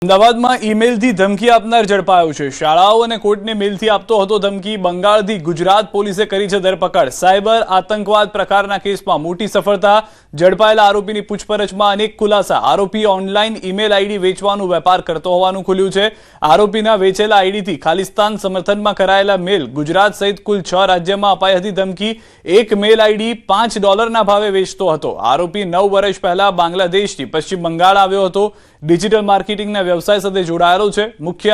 અમદાવાદમાં ઈમેલથી ધમકી આપનાર ઝડપાયો છે। શાળાઓ અને કોર્ટને મેલથી આપતો હતો ધમકી। બંગાળથી ગુજરાત પોલીસે કરી છે ધરપકડ। સાયબર આતંકવાદ પ્રકારના કેસમાં મોટી સફળતા। ઝડપાયેલા આરોપીની પૂછપરછમાં અનેક ખુલાસા। આરોપી ઓનલાઈન ઈમેલ આઈડી વેચવાનો વેપાર કરતો હોવાનું ખુલ્યું છે। આરોપીના વેચેલા આઈડીથી ખાલિસ્તાન સમર્થનમાં કરાયેલા મેલ ગુજરાત સહિત કુલ 6 રાજ્યમાં અપાઈ હતી ધમકી। એક મેલ આઈડી $5 ભાવે વેચતો હતો। આરોપી 9 વર્ષ પહેલા બાંગ્લાદેશથી પશ્ચિમ બંગાળ આવ્યો હતો। ડિજિટલ માર્કેટિંગના વ્યવસાય સાથે જોડાયેલો છે। મુખ્ય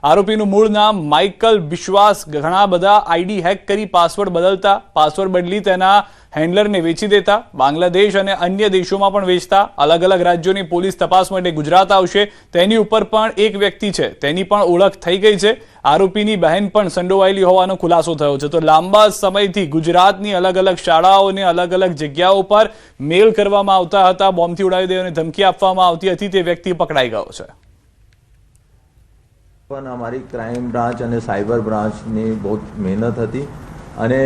આરોપીનું મૂળ નામ માઇકલ બિશ્વાસ ઘણા બધા આઈડી હેક કરી પાસવર્ડ બદલતા, પાસવર્ડ બદલી તેના હેન્ડલરને વેચી દેતા, બાંગ્લાદેશ અને અન્ય દેશોમાં પણ વેચતા। અલગ અલગ રાજ્યોની પોલીસ તપાસ માટે ગુજરાત આવશે। તેની ઉપર પણ એક વ્યક્તિ છે, તેની પણ ઓળખ થઈ ગઈ છે। આરોપીની બહેન પણ સંડોવાયેલી હોવાનો ખુલાસો થયો છે। તો લાંબા સમયથી ગુજરાતની અલગ અલગ શાળાઓને અલગ અલગ જગ્યાઓ પર મેલ કરવામાં આવતા હતા, બોમ્બથી ઉડાવી દેવાની ધમકી આપવામાં આવતી હતી। તે વ્યક્તિ પકડાઈ ગયો છે। પણ અમારી ક્રાઇમ બ્રાન્ચ અને સાયબર બ્રાન્ચની બહુ મહેનત હતી અને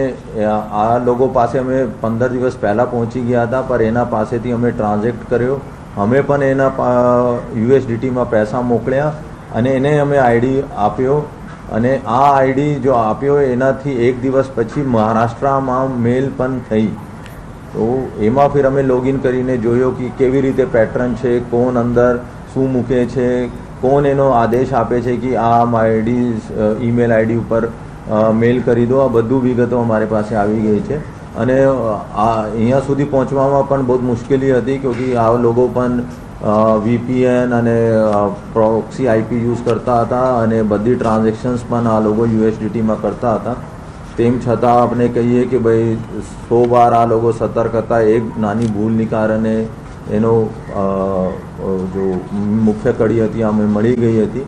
આ લોકો પાસે અમે 15 દિવસ પહેલાં પહોંચી ગયા હતા, પર એના પાસેથી અમે ટ્રાન્ઝેક્ટ કર્યો। અમે પણ એના યુએસડીટીમાં પૈસા મોકલ્યા અને એને અમે આઈડી આપ્યો અને આ આઈડી જો આપ્યો એનાથી એક દિવસ પછી મહારાષ્ટ્રમાં મેલ પણ થઈ। તો એમાં ફિર અમે લોગિન કરીને જોયો કે કેવી રીતે પેટર્ન છે, કોણ અંદર શું મૂકે છે, કોણ એનો આદેશ આપે છે કે આ આઈડી ઈમેલ આઈડી ઉપર મેલ કરી દો। આ બધું વિગતો અમારી પાસે આવી ગઈ છે અને અહીંયા સુધી પહોંચવામાં પણ બહુ મુશ્કેલી હતી, ક્યોંકि આ લોકો પણ વીપીએન અને પ્રોક્સી આઈપી યુઝ કરતા હતા અને બધી ટ્રાન્ઝેક્શન્સ પણ આ લોકો યુએસડીટીમાં કરતા હતા। તેમ છતાં આપણે કહીએ કે ભાઈ 100 વાર આ લોકો સતર્ક હતા। એક નાની ભૂલની કારણે એનો જો મુખ્ય કડી હતી અમે મળી ગઈ હતી।